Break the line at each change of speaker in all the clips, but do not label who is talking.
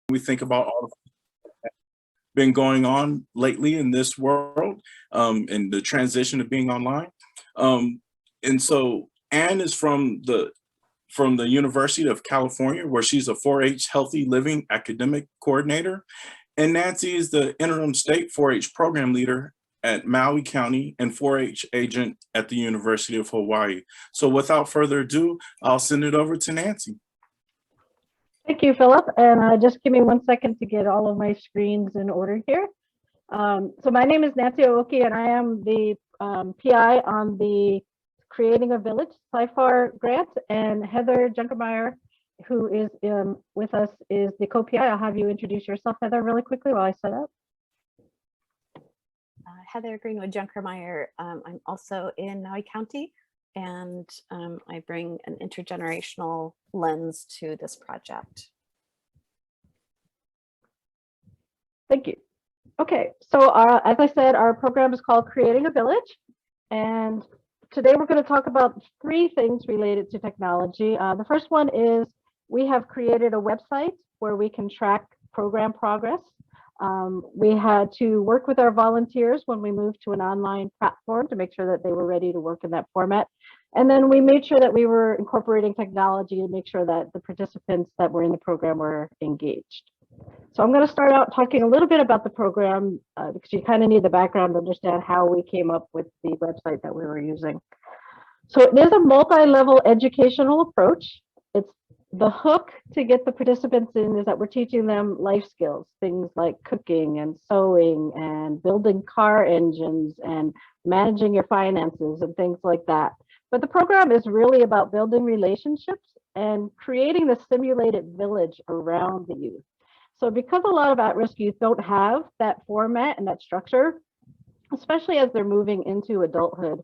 we think about all the been going on lately in this world, and the transition of being online. And so Anne is from the University of California, where she's a 4-H Healthy Living Academic Coordinator. And Nancy is the interim state 4-H program leader at Maui County and 4-H agent at the University of Hawaii. So without further ado, I'll send it over to Nancy.
Thank you, Philip. And just give me 1 second to get all of my screens in order here. So my name is Nancy Aoki, and I am the PI on the Creating a Village SIFAR grant, and Heather Junkermeyer, who is with us, is the co-PI. I'll have you introduce yourself, Heather, really quickly while I set up.
Heather Greenwood Junkermeyer. I'm also in Maui County, and I bring an intergenerational lens to this project.
Thank you. Okay, so as I said, our program is called Creating a Village, and today we're going to talk about 3 things related to technology. The first one is we have created a website where we can track program progress. We had to work with our volunteers when we moved to an online platform to make sure that they were ready to work in that format. And then we made sure that we were incorporating technology to make sure that the participants that were in the program were engaged. So I'm going to start out talking a little bit about the program because you kind of need the background to understand how we came up with the website that we were using. So it is a multi-level educational approach. It's the hook to get the participants in is that we're teaching them life skills, things like cooking and sewing and building car engines and managing your finances and things like that. But the program is really about building relationships and creating the simulated village around the youth. So because a lot of at-risk youth don't have that format and that structure, especially as they're moving into adulthood,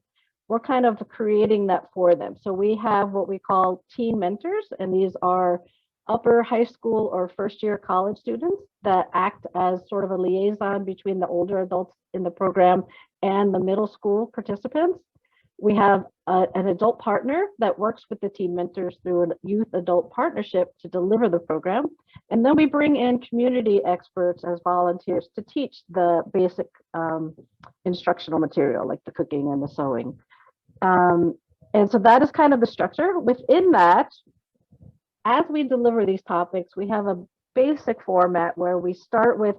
we're kind of creating that for them. So we have what we call teen mentors, and these are upper high school or first-year college students that act as sort of a liaison between the older adults in the program and the middle school participants. We have an adult partner that works with the teen mentors through a youth-adult partnership to deliver the program. And then we bring in community experts as volunteers to teach the basic instructional material, like the cooking and the sewing. And so that is kind of the structure. Within that, as we deliver these topics, we have a basic format where we start with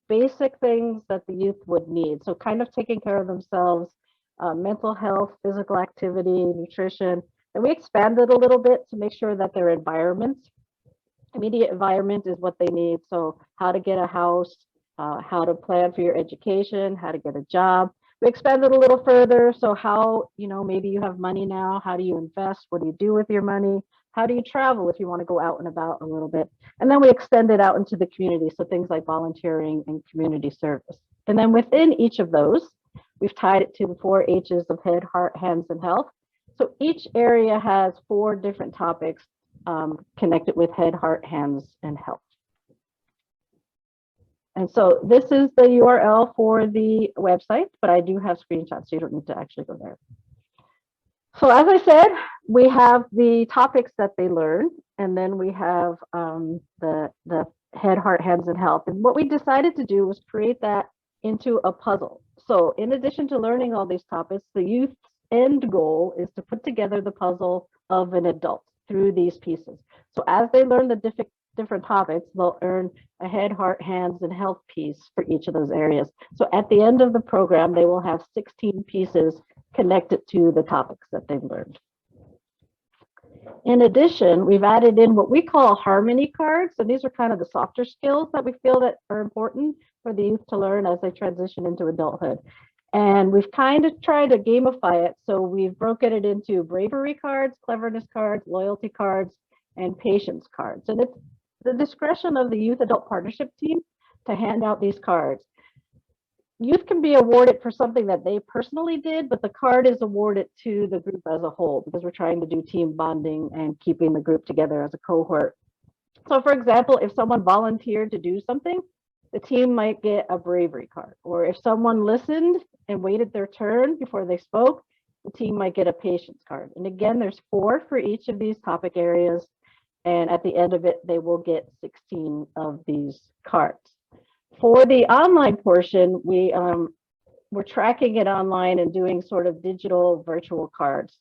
basic things that the youth would need. So kind of taking care of themselves, mental health, physical activity, nutrition. And we expand it a little bit to make sure that their environments, immediate environment is what they need. So how to get a house, how to plan for your education, how to get a job. We expand it a little further. So how, maybe you have money now, how do you invest? What do you do with your money? How do you travel if you want to go out and about a little bit? And then we extend it out into the community. So things like volunteering and community service. And then within each of those, we've tied it to the 4 H's of head, heart, hands, and health. So each area has 4 different topics connected with head, heart, hands, and health. And so this is the URL for the website, but I do have screenshots, so you don't need to actually go there. So as I said, we have the topics that they learn, and then we have the head, heart, hands, and health. And what we decided to do was create that into a puzzle. So in addition to learning all these topics, the youth's end goal is to put together the puzzle of an adult through these pieces. So as they learn the different topics, they'll earn a head, heart, hands, and health piece for each of those areas. So at the end of the program, they will have 16 pieces connected to the topics that they've learned. In addition, we've added in what we call harmony cards. So these are kind of the softer skills that we feel that are important for the youth to learn as they transition into adulthood. And we've kind of tried to gamify it. So we've broken it into bravery cards, cleverness cards, loyalty cards, and patience cards. And it's the discretion of the youth adult partnership team to hand out these cards. Youth can be awarded for something that they personally did, but the card is awarded to the group as a whole because we're trying to do team bonding and keeping the group together as a cohort. So for example, if someone volunteered to do something, the team might get a bravery card. Or if someone listened and waited their turn before they spoke, the team might get a patience card. And again, there's 4 for each of these topic areas. And at the end of it, they will get 16 of these cards. For the online portion, we're tracking it online and doing sort of digital virtual cards.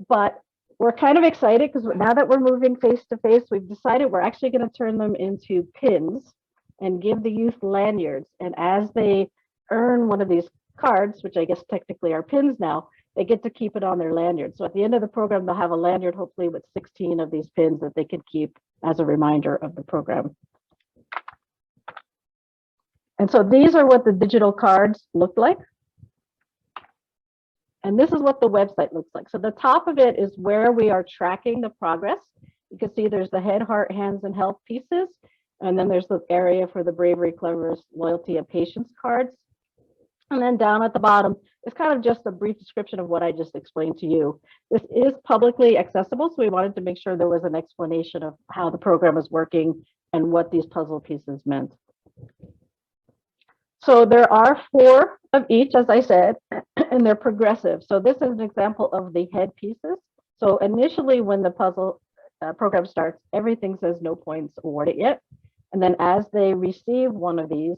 But we're kind of excited because now that we're moving face to face, we've decided we're actually going to turn them into pins and give the youth lanyards. And as they earn one of these cards, which I guess technically are pins now, they get to keep it on their lanyard. So at the end of the program, they'll have a lanyard, hopefully with 16 of these pins that they can keep as a reminder of the program. And so these are what the digital cards look like. And this is what the website looks like. So the top of it is where we are tracking the progress. You can see there's the head, heart, hands, and health pieces. And then there's the area for the bravery, cleverness, loyalty, and patience cards. And then down at the bottom, it's kind of just a brief description of what I just explained to you. This is publicly accessible, so we wanted to make sure there was an explanation of how the program is working and what these puzzle pieces meant. So there are 4 of each, as I said, and they're progressive. So this is an example of the head pieces. So initially when the puzzle program starts, everything says no points awarded yet. And then as they receive one of these,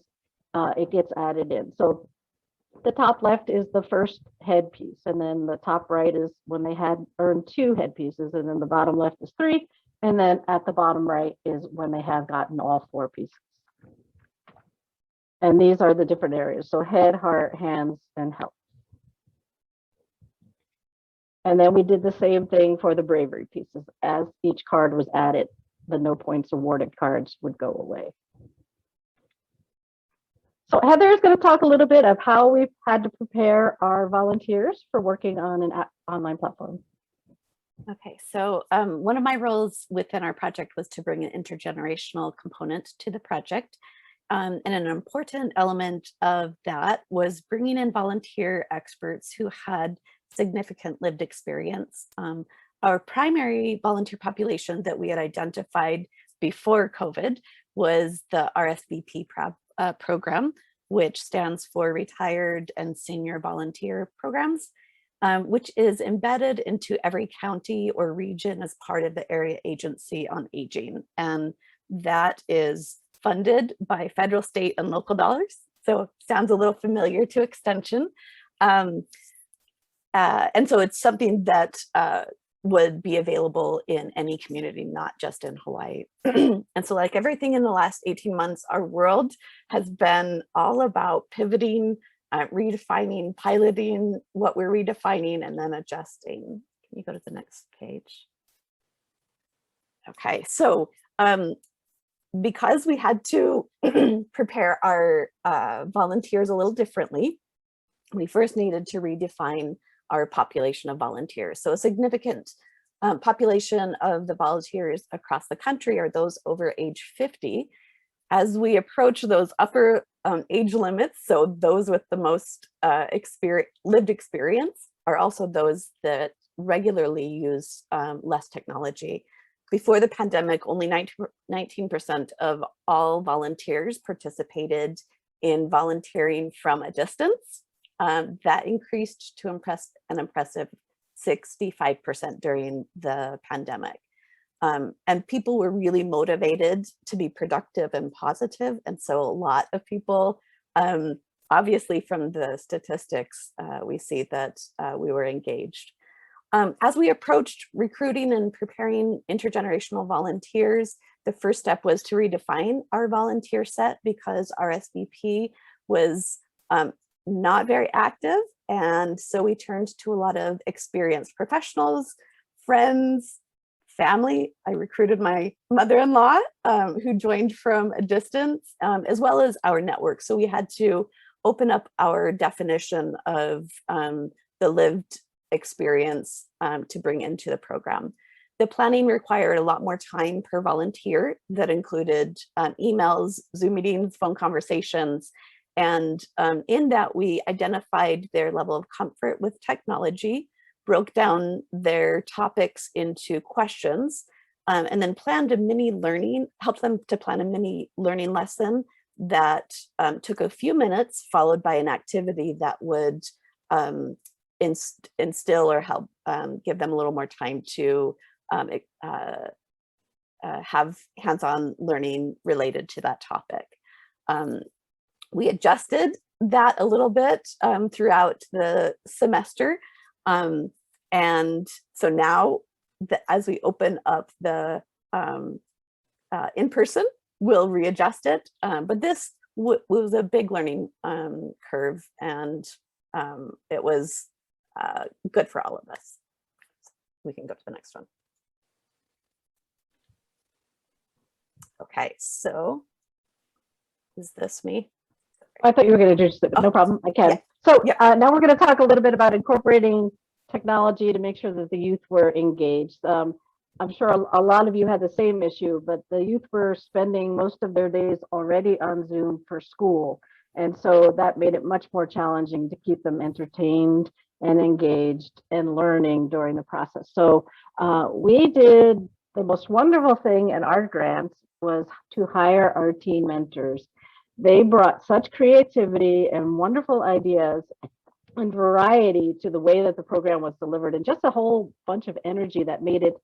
it gets added in. So the top left is the first head piece, and then the top right is when they had earned 2 head pieces, and then the bottom left is 3, and then at the bottom right is when they have gotten all 4 pieces. And these are the different areas, so head, heart, hands, and health. And then we did the same thing for the bravery pieces. As each card was added, the no points awarded cards would go away. So Heather is going to talk a little bit of how we've had to prepare our volunteers for working on an online platform.
Okay, so one of my roles within our project was to bring an intergenerational component to the project. And an important element of that was bringing in volunteer experts who had significant lived experience. Our primary volunteer population that we had identified before COVID was the RSVP program, which stands for Retired and Senior Volunteer Programs, which is embedded into every county or region as part of the Area Agency on Aging. And that is funded by federal, state, and local dollars. So sounds a little familiar to Extension. And so it's something that would be available in any community, not just in Hawaii. And so like everything in the last 18 months, our world has been all about pivoting, redefining, piloting what we're redefining, and then adjusting. Can you go to the next page? Okay, so because we had to prepare our volunteers a little differently, we first needed to redefine our population of volunteers. So a significant population of the volunteers across the country are those over age 50. As we approach those upper age limits, so those with the most lived experience are also those that regularly use less technology. Before the pandemic, only 19% of all volunteers participated in volunteering from a distance. That increased to an impressive 65% during the pandemic. And people were really motivated to be productive and positive. And so a lot of people, obviously from the statistics, we see that we were engaged. As we approached recruiting and preparing intergenerational volunteers, the first step was to redefine our volunteer set because RSVP was not very active. And so we turned to a lot of experienced professionals, friends, family. I recruited my mother-in-law who joined from a distance, as well as our network. So we had to open up our definition of the lived experience to bring into the program. The planning required a lot more time per volunteer that included emails, Zoom meetings, phone conversations. And in that, we identified their level of comfort with technology, broke down their topics into questions, and then planned a mini learning, helped them to plan a mini learning lesson that took a few minutes, followed by an activity that would instill or help give them a little more time to have hands-on learning related to that topic. We adjusted that a little bit throughout the semester. And so now as we open up the in-person, we'll readjust it. But this was a big learning curve, and it was good for all of us. We can go to the next one. Okay, so is this me?
I thought you were going to introduce it, but no problem. I can.
Yeah.
So
Yeah.
now we're going to talk a little bit about incorporating technology to make sure that the youth were engaged. I'm sure a lot of you had the same issue, but the youth were spending most of their days already on Zoom for school. And so that made it much more challenging to keep them entertained and engaged and learning during the process. So we did the most wonderful thing in our grants was to hire our teen mentors. They brought such creativity and wonderful ideas and variety to the way that the program was delivered, and just a whole bunch of energy that made it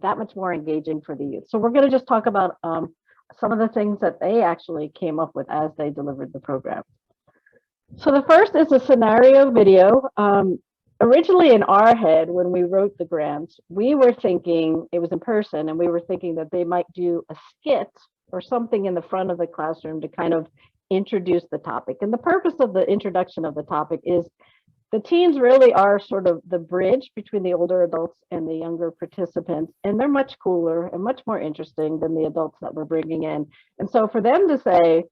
that much more engaging for the youth. So we're going to just talk about some of the things that they actually came up with as they delivered the program. So the first is a scenario video. Originally in our head, when we wrote the grants, we were thinking, it was in person, and we were thinking that they might do a skit or something in the front of the classroom to kind of introduce the topic. And the purpose of the introduction of the topic is the teens really are sort of the bridge between the older adults and the younger participants, and they're much cooler and much more interesting than the adults that we're bringing in. And so for them to say,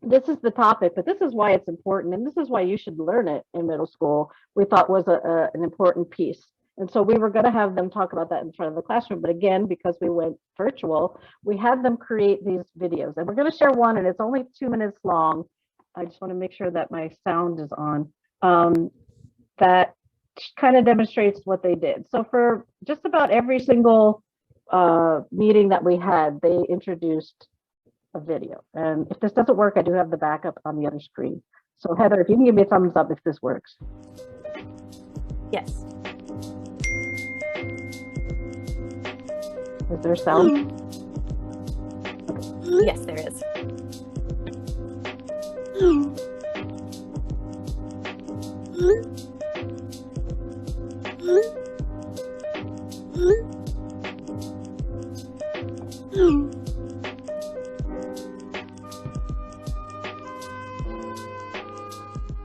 this is the topic, but this is why it's important, and this is why you should learn it in middle school, we thought was an important piece. And so we were going to have them talk about that in front of the classroom. But again, because we went virtual, we had them create these videos. And we're going to share one, and it's only 2 minutes long. I just want to make sure that my sound is on. That kind of demonstrates what they did. So for just about every single meeting that we had, they introduced a video. And if this doesn't work, I do have the backup on the other screen. So Heather, if you can give me a thumbs up if this works.
Yes.
Is there sound?
Yes, there is.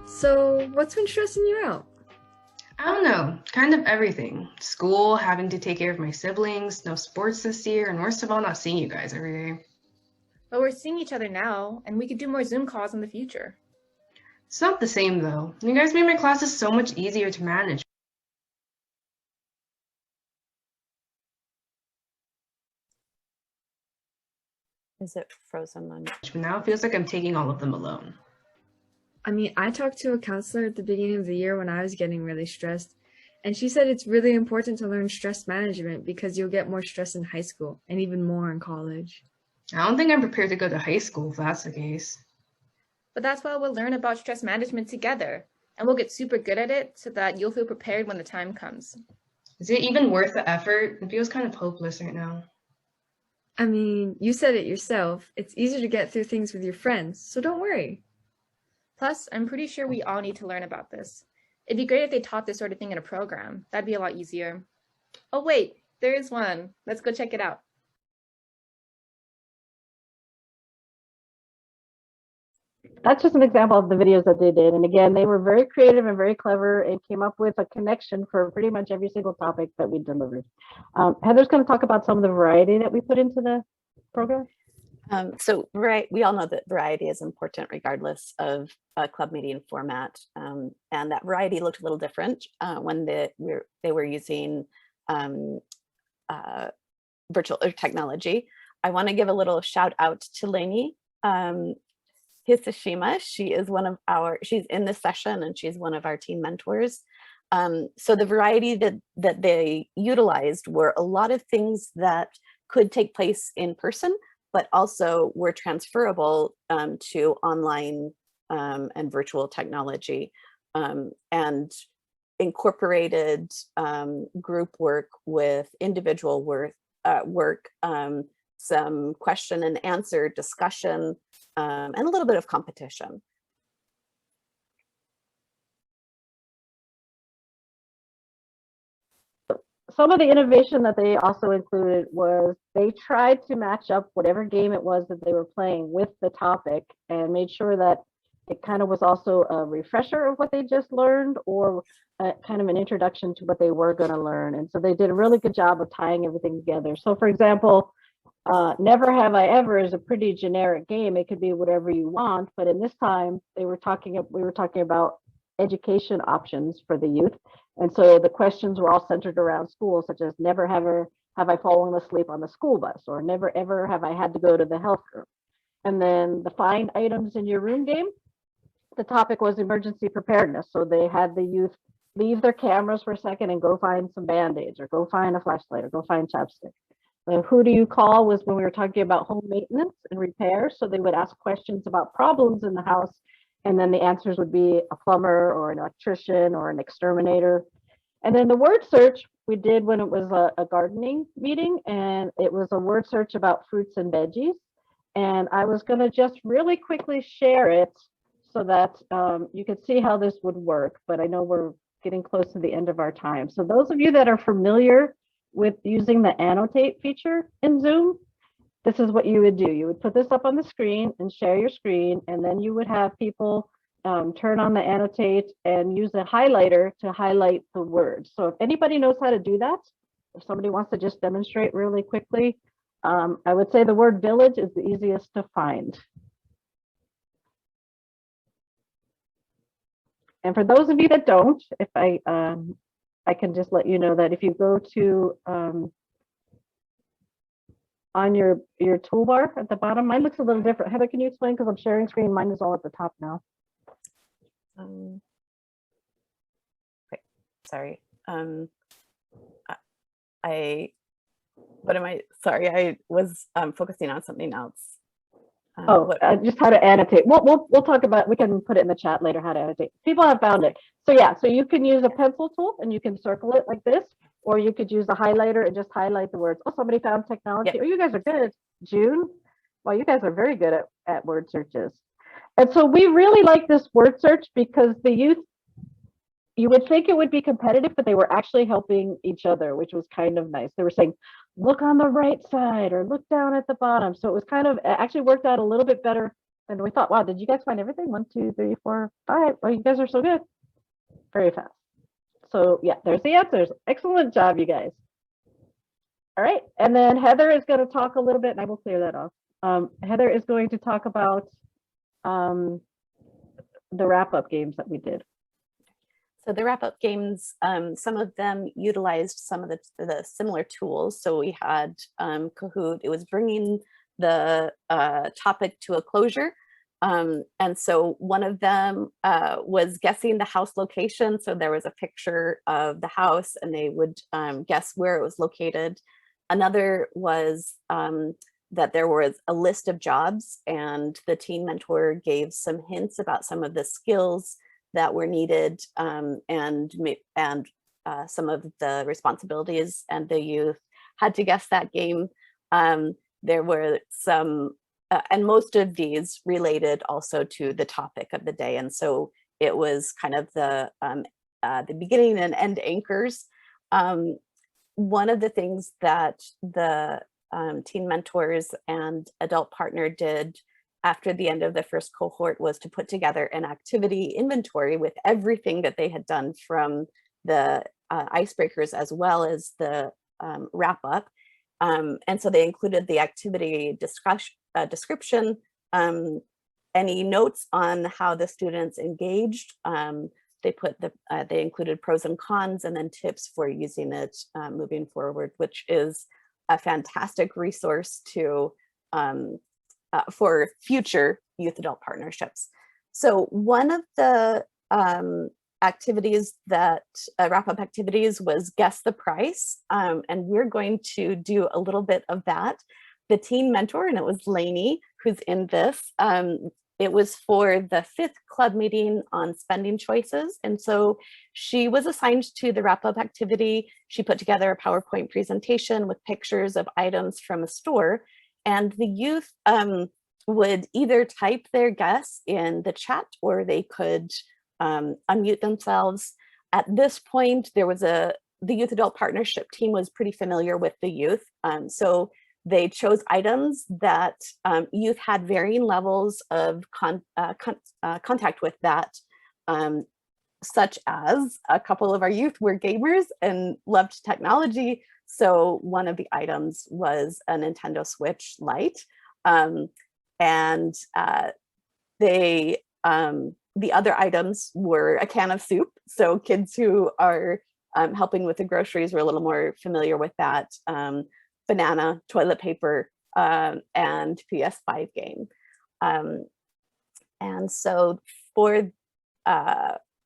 So, what's been stressing you out?
I don't know, kind of everything. School, having to take care of my siblings, no sports this year, and worst of all, not seeing you guys every day.
But we're seeing each other now, and we could do more Zoom calls in the future.
It's not the same though. You guys made my classes so much easier to manage.
Is it frozen on?
But now it feels like I'm taking all of them alone.
I mean, I talked to a counselor at the beginning of the year when I was getting really stressed, and she said it's really important to learn stress management because you'll get more stress in high school and even more in college.
I don't think I'm prepared to go to high school if that's the case.
But that's why we'll learn about stress management together, and we'll get super good at it so that you'll feel prepared when the time comes.
Is it even worth the effort? It feels kind of hopeless right now.
I mean, you said it yourself. It's easier to get through things with your friends, so don't worry.
Plus, I'm pretty sure we all need to learn about this. It'd be great if they taught this sort of thing in a program. That'd be a lot easier. Oh wait, there is one. Let's go check it out.
That's just an example of the videos that they did. And again, they were very creative and very clever and came up with a connection for pretty much every single topic that we delivered. Heather's going to talk about some of the variety that we put into the program.
So we all know that variety is important regardless of club meeting format, and that variety looked a little different when they were using virtual technology. I want to give a little shout out to Lainey Hisashima. She's in this session and she's one of our team mentors. So the variety that they utilized were a lot of things that could take place in person, but also were transferable to online and virtual technology, and incorporated group work with individual work some question and answer discussion, and a little bit of competition.
Some of the innovation that they also included was they tried to match up whatever game it was that they were playing with the topic and made sure that it kind of was also a refresher of what they just learned, or kind of an introduction to what they were going to learn. And so they did a really good job of tying everything together. So for example, Never Have I Ever is a pretty generic game. It could be whatever you want, but in this time we were talking about education options for the youth. And so the questions were all centered around school, such as never ever have I fallen asleep on the school bus, or never ever have I had to go to the health room. And then the find items in your room game, the topic was emergency preparedness. So they had the youth leave their cameras for a second and go find some band-aids, or go find a flashlight, or go find chapstick. The who do you call was when we were talking about home maintenance and repair. So they would ask questions about problems in the house, and then the answers would be a plumber or an electrician or an exterminator. And then the word search we did when it was a gardening meeting, and it was a word search about fruits and veggies. And I was going to just really quickly share it so that you could see how this would work, but I know we're getting close to the end of our time. So those of you that are familiar with using the annotate feature in Zoom, this is what you would do. You would put this up on the screen and share your screen, and then you would have people turn on the annotate and use a highlighter to highlight the words. So if anybody knows how to do that, if somebody wants to just demonstrate really quickly, I would say the word village is the easiest to find. And for those of you that don't, if I can just let you know that if you go to on your toolbar at the bottom, mine looks a little different. Heather, can you explain? Because I'm sharing screen, mine is all at the top now.
Okay, sorry. I was focusing on something else.
Just how to annotate. We'll talk about, we can put it in the chat later how to annotate. People have found it. So yeah, so you can use a pencil tool and you can circle it like this, or you could use a highlighter and just highlight the words. Oh, somebody found technology. Yep. Oh, you guys are good. June. Well, you guys are very good at word searches. And so we really like this word search because the youth, you would think it would be competitive, but they were actually helping each other, which was kind of nice. They were saying, look on the right side or look down at the bottom. So it was kind of, it actually worked out a little bit better than we thought. Wow, did you guys find everything? 1, 2, 3, 4, 5. Oh, you guys are so good. Very fast. So yeah, there's the answers. Excellent job, you guys. All right. And then Heather is going to talk a little bit, and I will clear that off. Heather is going to talk about the wrap-up games that we did.
So the wrap-up games, some of them utilized some of the similar tools. So we had Kahoot. It was bringing the topic to a closure. And so one of them was guessing the house location. So there was a picture of the house and they would guess where it was located. Another was that there was a list of jobs, and the teen mentor gave some hints about some of the skills that were needed, and some of the responsibilities, and the youth had to guess that game. There were some, and most of these related also to the topic of the day. And so it was kind of the beginning and end anchors. One of the things that the teen mentors and adult partner did after the end of the first cohort was to put together an activity inventory with everything that they had done, from the icebreakers as well as the wrap up. And so they included the activity description, any notes on how the students engaged. They included pros and cons, and then tips for using it moving forward, which is a fantastic resource to for future youth adult partnerships. So one of the activities that wrap-up activities was guess the price, and we're going to do a little bit of that. The teen mentor, and it was Lainey who's in this, it was for the 5th club meeting on spending choices, and so she was assigned to the wrap-up activity. She put together a PowerPoint presentation with pictures of items from a store, And the youth would either type their guess in the chat, or they could unmute themselves. At this point, the Youth Adult Partnership team was pretty familiar with the youth. So they chose items that youth had varying levels of contact with that, such as a couple of our youth were gamers and loved technology. So one of the items was a Nintendo Switch Lite. And the other items were a can of soup. So kids who are helping with the groceries were a little more familiar with that. Banana, toilet paper, and PS5 game. And so for,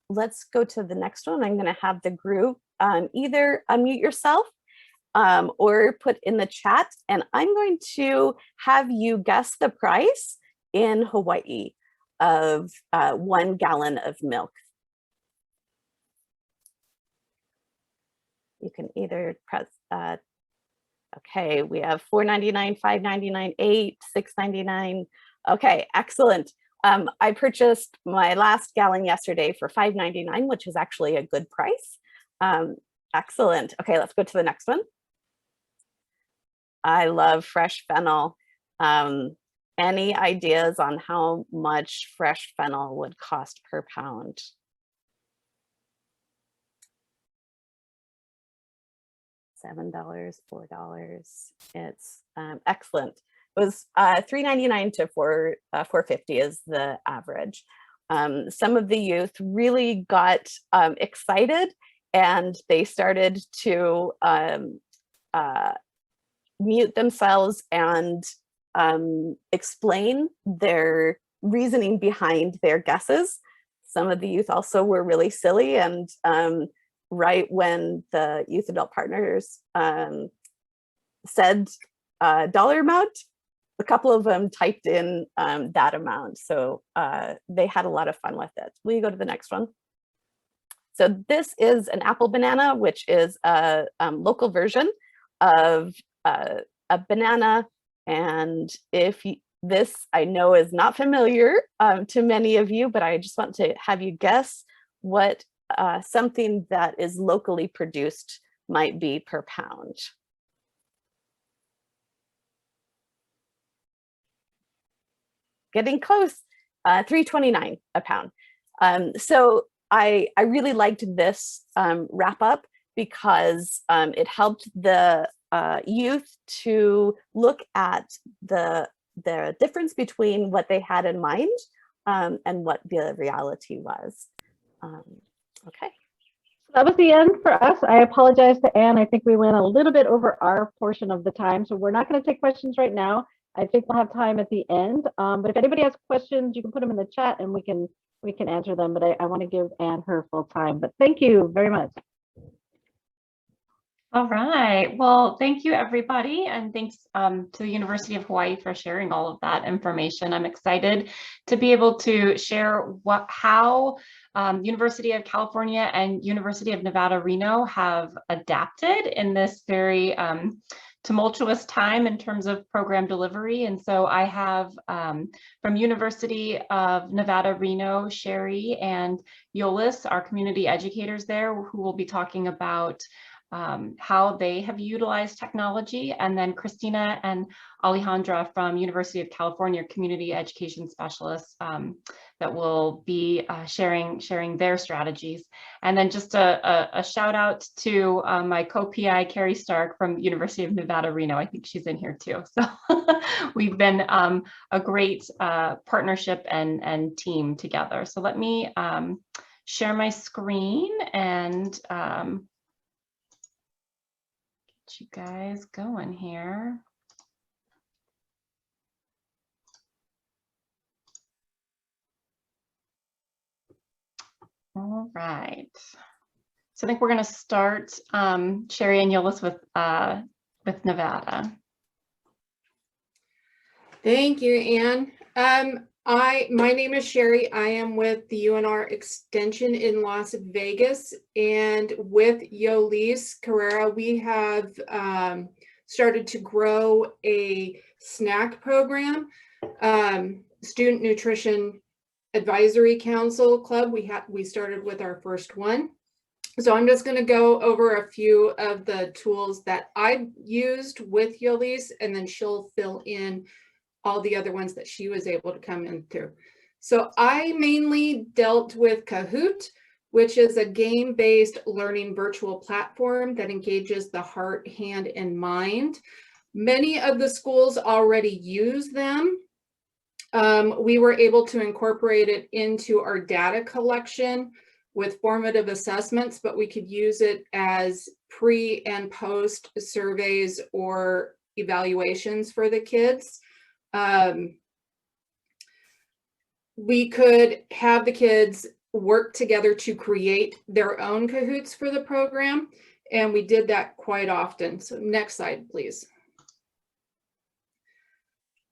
let's go to the next one. I'm going to have the group either unmute yourself or put in the chat, and I'm going to have you guess the price in Hawaii of 1 gallon of milk. You can either press, okay, we have $4.99, $5.99, $8, $6.99. Okay, excellent. I purchased my last gallon yesterday for $5.99, which is actually a good price. Excellent. Okay, let's go to the next one. I love fresh fennel. Any ideas on how much fresh fennel would cost per pound? $7, $4. It's excellent. It was $3.99 to $4.50 is the average. Some of the youth really got excited, and they started to mute themselves and explain their reasoning behind their guesses. Some of the youth also were really silly, and right when the Youth Adult Partners said dollar amount, a couple of them typed in that amount. So they had a lot of fun with it. Will you go to the next one? So this is an apple banana, which is a local version of a banana. And if you, this I know is not familiar to many of you, but I just want to have you guess what something that is locally produced might be per pound. Getting close, $3.29 a pound. So I really liked this wrap up because it helped the youth to look at the difference between what they had in mind and what the reality was. Okay.
That was the end for us. I apologize to Anne. I think we went a little bit over our portion of the time, so we're not going to take questions right now. I think we'll have time at the end. But if anybody has questions, you can put them in the chat and we can answer them. But I want to give Anne her full time. But thank you very much.
All right. Well, thank you, everybody. And thanks to the University of Hawaii for sharing all of that information. I'm excited to be able to share how University of California and University of Nevada, Reno have adapted in this very tumultuous time in terms of program delivery. And so I have from University of Nevada, Reno, Sherry and Yolis, our community educators there, who will be talking about how they have utilized technology, and then Christina and Alejandra from University of California, community education specialists that will be sharing their strategies. And then just a shout out to my co-PI, Carrie Stark from University of Nevada, Reno. I think she's in here too. So we've been a great partnership and team together. So let me share my screen and you guys going here. All right. So I think we're going to start, Sherry and Yolis, with Nevada.
Thank you, Anne. My name is Sherry. I am with the UNR Extension in Las Vegas, and with Yolis Carrera, we have started to grow a snack program, Student Nutrition Advisory Council Club. We started with our first one. So I'm just going to go over a few of the tools that I used with Yolise, and then she'll fill in all the other ones that she was able to come in through. So I mainly dealt with Kahoot, which is a game-based learning virtual platform that engages the heart, hand, and mind. Many of the schools already use them. We were able to incorporate it into our data collection with formative assessments, but we could use it as pre and post surveys or evaluations for the kids. We could have the kids work together to create their own Kahoots for the program, and we did that quite often. So next slide, please.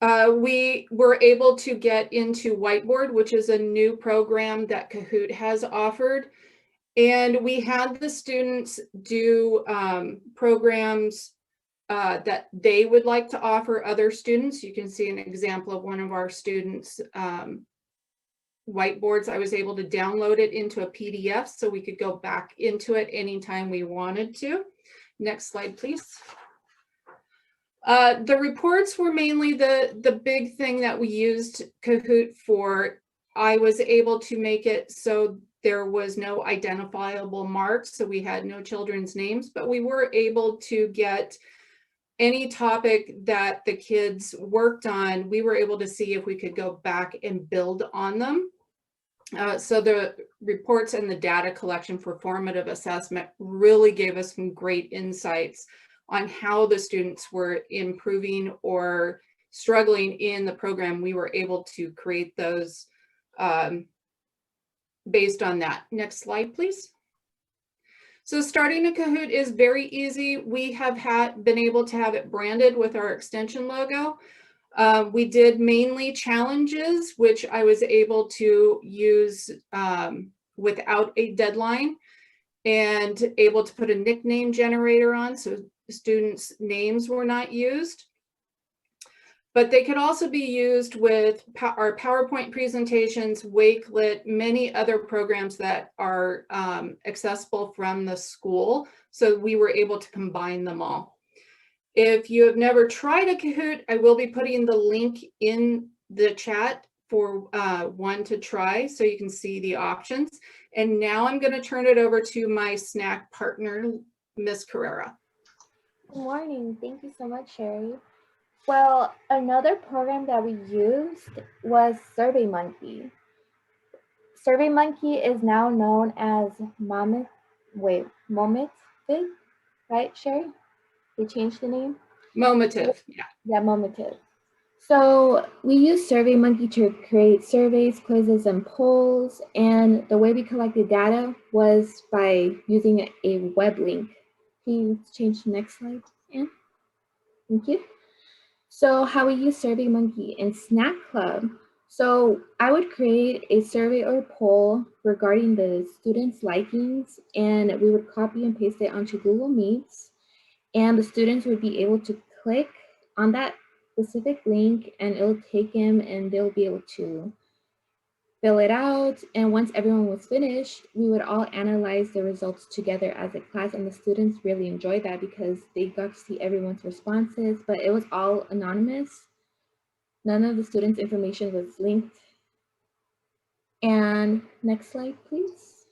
We were able to get into Whiteboard, which is a new program that Kahoot has offered. And we had the students do programs that they would like to offer other students. You can see an example of one of our students' whiteboards. I was able to download it into a PDF so we could go back into it anytime we wanted to. Next slide, please. The reports were mainly the big thing that we used Kahoot for. I was able to make it so there was no identifiable marks, so we had no children's names, but we were able to get any topic that the kids worked on. We were able to see if we could go back and build on them. So the reports and the data collection for formative assessment really gave us some great insights on how the students were improving or struggling in the program. We were able to create those based on that. Next slide, please. So starting a Kahoot is very easy. We have been able to have it branded with our extension logo. We did mainly challenges, which I was able to use without a deadline, and able to put a nickname generator on, so students' names were not used. But they could also be used with our PowerPoint presentations, Wakelet, many other programs that are accessible from the school. So we were able to combine them all. If you have never tried a Kahoot, I will be putting the link in the chat for one to try so you can see the options. And now I'm going to turn it over to my snack partner, Miss Carrera.
Good morning. Thank you so much, Sherry. Well, another program that we used was SurveyMonkey. SurveyMonkey is now known as Momative, right, Sherry? They changed the name?
Momative, yeah.
Yeah, Momative. So we use SurveyMonkey to create surveys, quizzes, and polls. And the way we collected data was by using a web link. Can you change the next slide, Anne? Thank you. So how we use SurveyMonkey in Snack Club. So I would create a survey or poll regarding the students' likings, and we would copy and paste it onto Google Meets. And the students would be able to click on that specific link, and it'll take them and they'll be able to fill it out. And once everyone was finished, we would all analyze the results together as a class, and the students really enjoyed that because they got to see everyone's responses, but it was all anonymous. None of the students' information was linked. And next slide, please.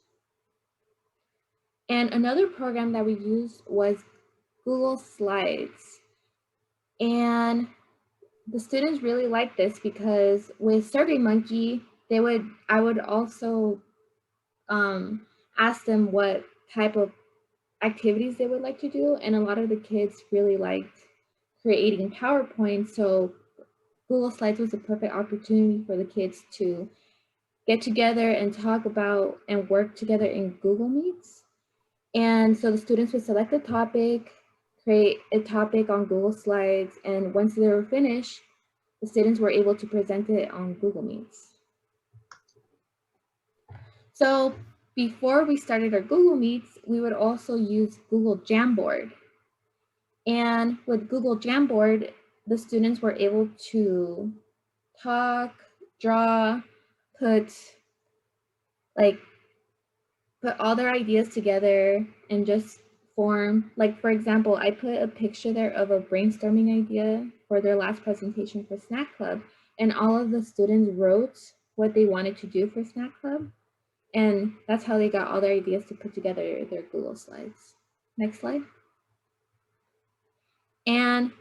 And another program that we used was Google Slides. And the students really liked this because with SurveyMonkey, I would also ask them what type of activities they would like to do. And a lot of the kids really liked creating PowerPoint. So Google Slides was a perfect opportunity for the kids to get together and talk about and work together in Google Meets. And so the students would select a topic, create a topic on Google Slides, and once they were finished, the students were able to present it on Google Meets. So before we started our Google Meets, we would also use Google Jamboard. And with Google Jamboard, the students were able to talk, draw, put all their ideas together and just form, like, for example, I put a picture there of a brainstorming idea for their last presentation for Snack Club, and all of the students wrote what they wanted to do for Snack Club, and that's how they got all their ideas to put together their Google Slides. Next slide. And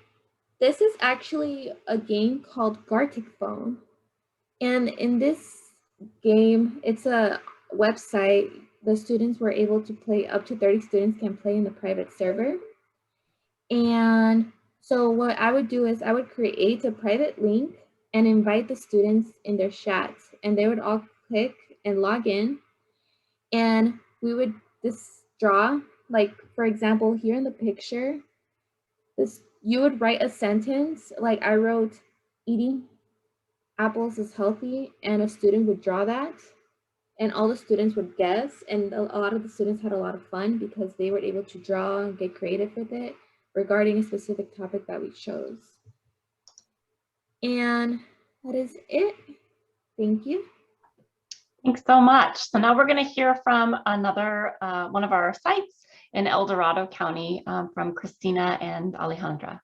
this is actually a game called Gartic Phone, and in this game, it's a website. The students were able to play, up to 30 students can play in the private server. And so what I would do is I would create a private link and invite the students in their chats, and they would all click and log in, and we would just draw, like, for example, here in the picture, you would write a sentence, like I wrote, eating apples is healthy, and a student would draw that, and all the students would guess, and a lot of the students had a lot of fun because they were able to draw and get creative with it regarding a specific topic that we chose. And that is it. Thank you.
Thanks so much. So now we're going to hear from another one of our sites in El Dorado County, from Christina and Alejandra.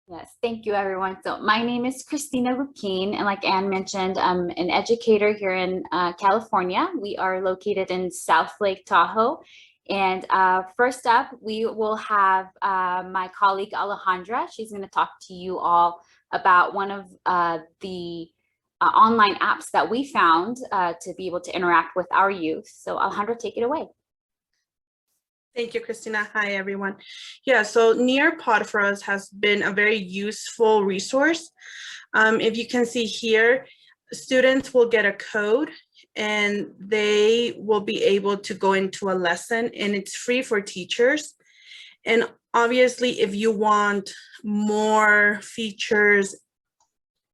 Yes, thank you, everyone. So my name is Christina Luquin, and like Anne mentioned, I'm an educator here in California. We are located in South Lake Tahoe. And first up, we will have my colleague Alejandra. She's going to talk to you all about one of the online apps that we found to be able to interact with our youth. So Alejandra, take it away.
Thank you, Christina. Hi, everyone. Yeah, so Nearpod for us has been a very useful resource. If you can see here, students will get a code and they will be able to go into a lesson, and it's free for teachers. And obviously, if you want more features,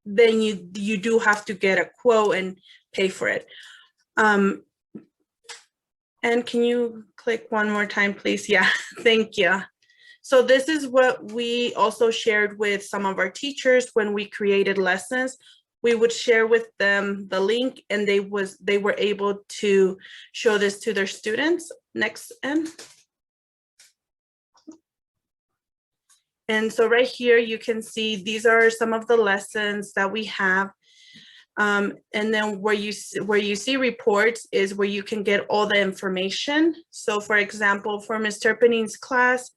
then you do have to get a quote and pay for it. And can you click one more time, please? Yeah, thank you. So this is what we also shared with some of our teachers when we created lessons. We would share with them the link, and they were able to show this to their students. Next, Anne. And so right here, you can see these are some of the lessons that we have. And then where you see reports is where you can get all the information. So for example, for Ms. Turpining's class,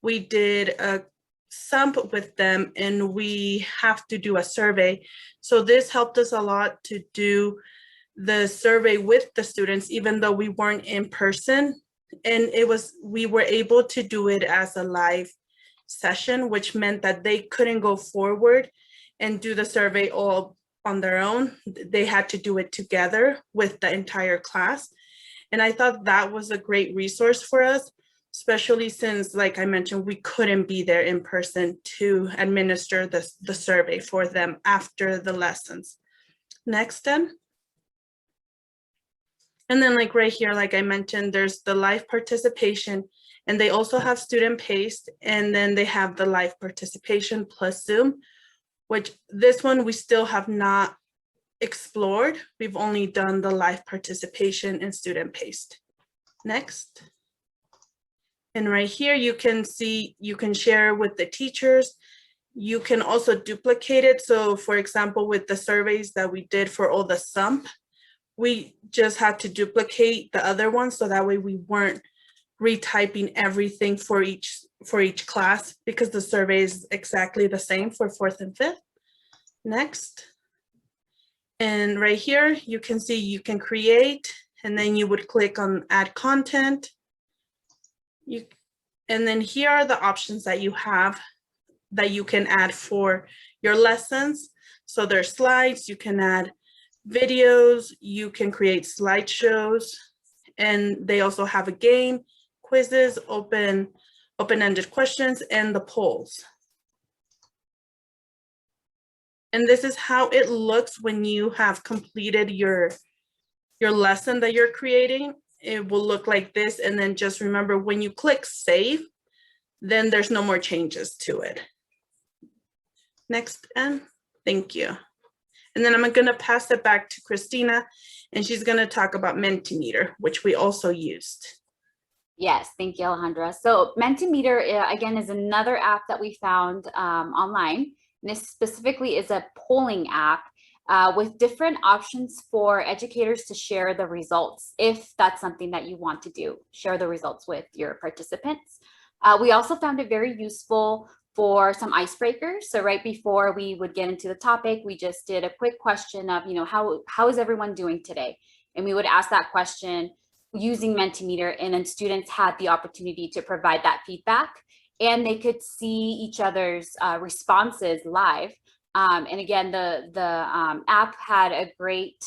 we did a sump with them, and we have to do a survey. So this helped us a lot to do the survey with the students, even though we weren't in person. And we were able to do it as a live session, which meant that they couldn't go forward and do the survey all on their own. They had to do it together with the entire class. And I thought that was a great resource for us, especially since, like I mentioned, we couldn't be there in person to administer the survey for them after the lessons. Next, then. And then like right here, like I mentioned, there's the live participation, and they also have student paced, and then they have the live participation plus Zoom, which this one we still have not explored. We've only done the live participation and student paced. Next. And right here, you can see, you can share with the teachers. You can also duplicate it. So for example, with the surveys that we did for all the sump, we just had to duplicate the other ones, so that way we weren't retyping everything for each class, because the survey is exactly the same for 4th and 5th. Next. And right here, you can see you can create, and then you would click on add content. And then here are the options that you have that you can add for your lessons. So there's slides, you can add videos, you can create slideshows, and they also have a game, quizzes, open-ended questions, and the polls. And this is how it looks when you have completed your lesson that you're creating. it will look like this. And then just remember, when you click save, then there's no more changes to it. Next, Anne. Thank you. And then I'm going to pass it back to Christina, and she's going to talk about Mentimeter, which we also used.
Yes, thank you, Alejandra. So Mentimeter, again, is another app that we found online. And this specifically is a polling app with different options for educators to share the results, if that's something that you want to do, share the results with your participants. We also found it very useful for some icebreakers. So right before we would get into the topic, we just did a quick question of, you know, how is everyone doing today? And we would ask that question using Mentimeter, and then students had the opportunity to provide that feedback, and they could see each other's responses live. And again, the app had a great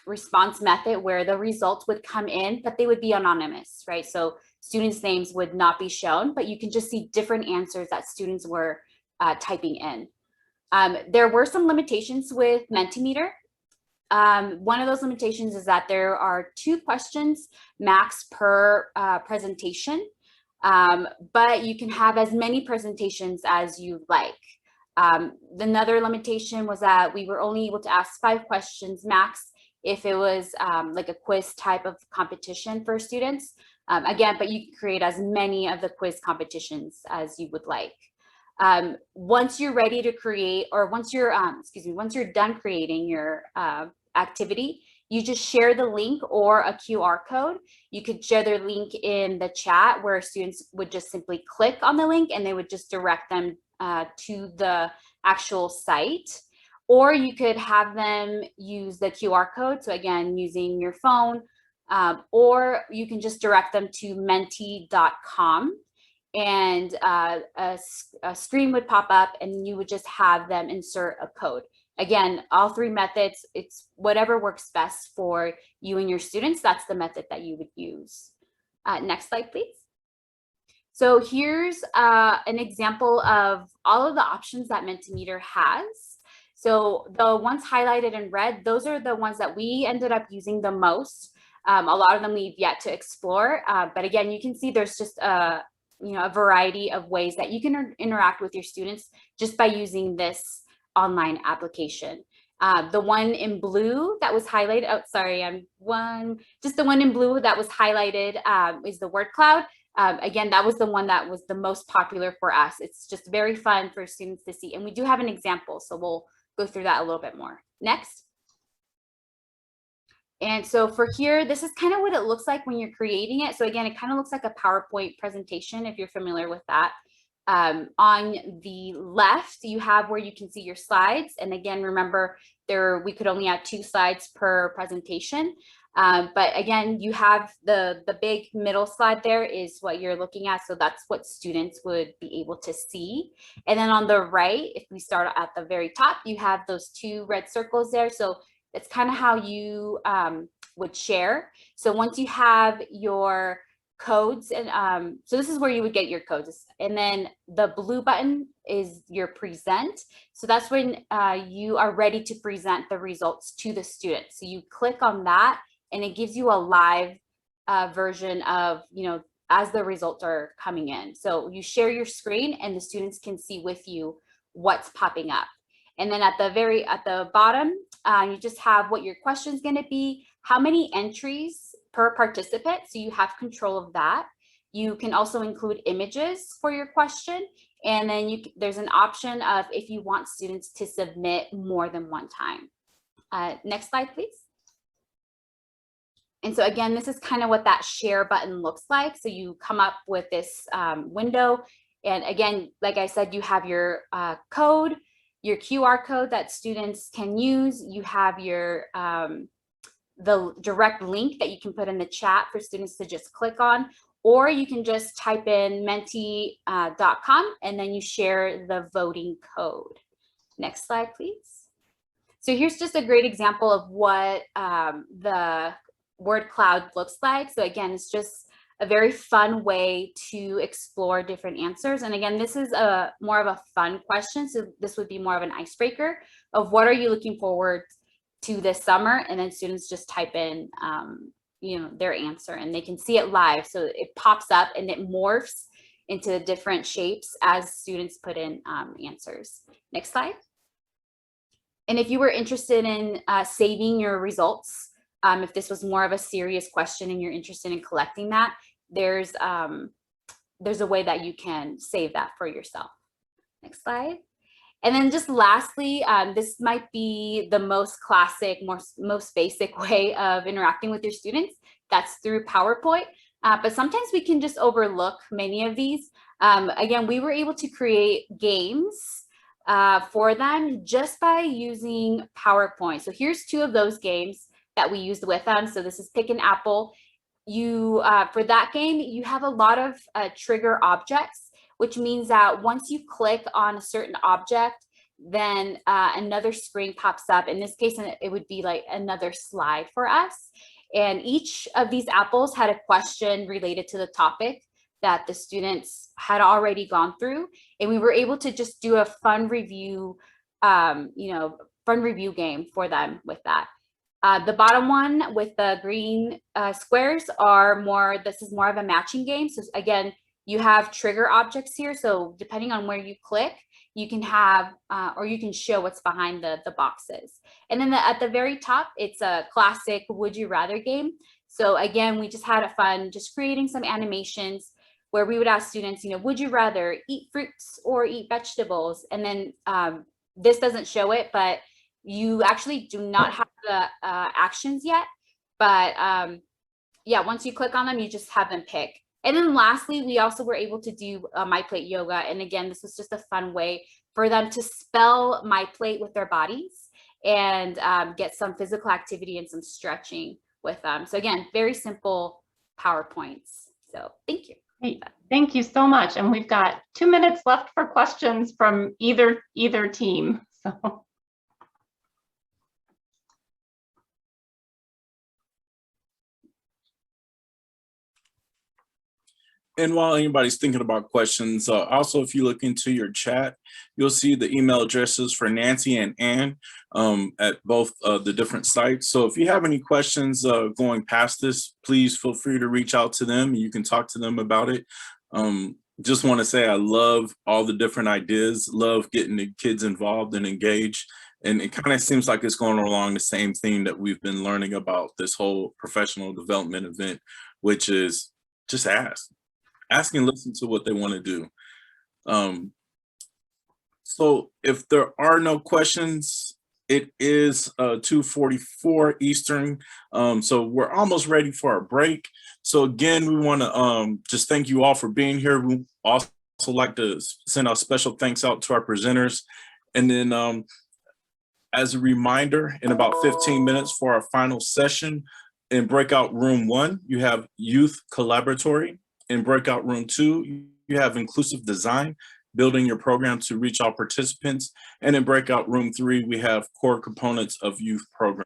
response method where the results would come in, but they would be anonymous, right? So students' names would not be shown, but you can just see different answers that students were typing in. There were some limitations with Mentimeter. One of those limitations is that there are 2 questions max per presentation, but you can have as many presentations as you like. Another limitation was that we were only able to ask 5 questions max if it was like a quiz type of competition for students. Again, but you can create as many of the quiz competitions as you would like. Once you're ready to create, or once you're, once you're done creating your activity, you just share the link or a QR code. You could share their link in the chat where students would just simply click on the link and they would just direct them to the actual site. Or you could have them use the QR code. So again, using your phone, or you can just direct them to menti.com, and a screen would pop up and you would just have them insert a code. Again, all 3 methods, it's whatever works best for you and your students. That's the method that you would use. Next slide, please. So here's an example of all of the options that Mentimeter has. So the ones highlighted in red, those are the ones that we ended up using the most. A lot of them we've yet to explore. But again, you can see there's just a variety of ways that you can interact with your students just by using this online application. The one in blue that was highlighted, just the one in blue that was highlighted is the word cloud. Again, that was the one that was the most popular for us. It's just very fun for students to see. And we do have an example, so we'll go through that a little bit more. Next. And so for here, this is kind of what it looks like when you're creating it. So again, it kind of looks like a PowerPoint presentation if you're familiar with that. On the left, you have where you can see your slides. And again, remember, we could only add 2 slides per presentation. But again, you have the big middle slide there is what you're looking at. So that's what students would be able to see. And then on the right, if we start at the very top, you have those 2 red circles there. So that's kind of how you would share. So once you have your codes, and so this is where you would get your codes. And then the blue button is your present. So that's when you are ready to present the results to the student. So you click on that and it gives you a live version of, as the results are coming in. So you share your screen and the students can see with you what's popping up. And then at the bottom, you just have what your question is going to be, how many entries per participant. So you have control of that. You can also include images for your question. And then there's an option of if you want students to submit more than one time. Next slide, please. And so again, this is kind of what that share button looks like. So you come up with this window. And again, like I said, you have your code, your QR code that students can use. You have your the direct link that you can put in the chat for students to just click on, or you can just type in menti.com and then you share the voting code. Next slide, please. So here's just a great example of what the word cloud looks like. So again, it's just a very fun way to explore different answers. And again, this is more of a fun question. So this would be more of an icebreaker of what are you looking forward to this summer? And then students just type in their answer, and they can see it live. So it pops up and it morphs into different shapes as students put in answers. Next slide. And if you were interested in saving your results, if this was more of a serious question and you're interested in collecting that, there's a way that you can save that for yourself. Next slide. And then just lastly, this might be the most classic, most basic way of interacting with your students. That's through PowerPoint. But sometimes we can just overlook many of these. Again, we were able to create games for them just by using PowerPoint. So here's 2 of those games that we used with them. So this is Pick an Apple. For that game, you have a lot of trigger objects, which means that once you click on a certain object, then another screen pops up. In this case, it would be like another slide for us. And each of these apples had a question related to the topic that the students had already gone through. And we were able to just do a fun review, fun review game for them with that. The bottom one with the green squares this is more of a matching game. So again, you have trigger objects here. So depending on where you click, you can have, or you can show what's behind the boxes. And then at the very top, it's a classic would you rather game. So again, we just had a fun, just creating some animations where we would ask students, would you rather eat fruits or eat vegetables? And then this doesn't show it, but you actually do not have the actions yet. But yeah, once you click on them, you just have them pick. And then lastly, we also were able to do My Plate Yoga. And again, this was just a fun way for them to spell My Plate with their bodies and get some physical activity and some stretching with them. So again, very simple PowerPoints. So thank you.
Great. Thank you so much. And we've got 2 minutes left for questions from either team. So.
And while anybody's thinking about questions, also, if you look into your chat, you'll see the email addresses for Nancy and Ann at both the different sites. So if you have any questions going past this, please feel free to reach out to them. You can talk to them about it. Just want to say I love all the different ideas, love getting the kids involved and engaged. And it kind of seems like it's going along the same theme that we've been learning about this whole professional development event, which is just ask and listen to what they want to do. So if there are no questions, it is 2:44 Eastern. So we're almost ready for our break. So again, we want to just thank you all for being here. We also like to send our special thanks out to our presenters. And then as a reminder, in about 15 minutes for our final session, in breakout room 1, you have youth collaboratory. In breakout room 2, you have inclusive design, building your program to reach all participants. And in breakout room 3, we have core components of youth program.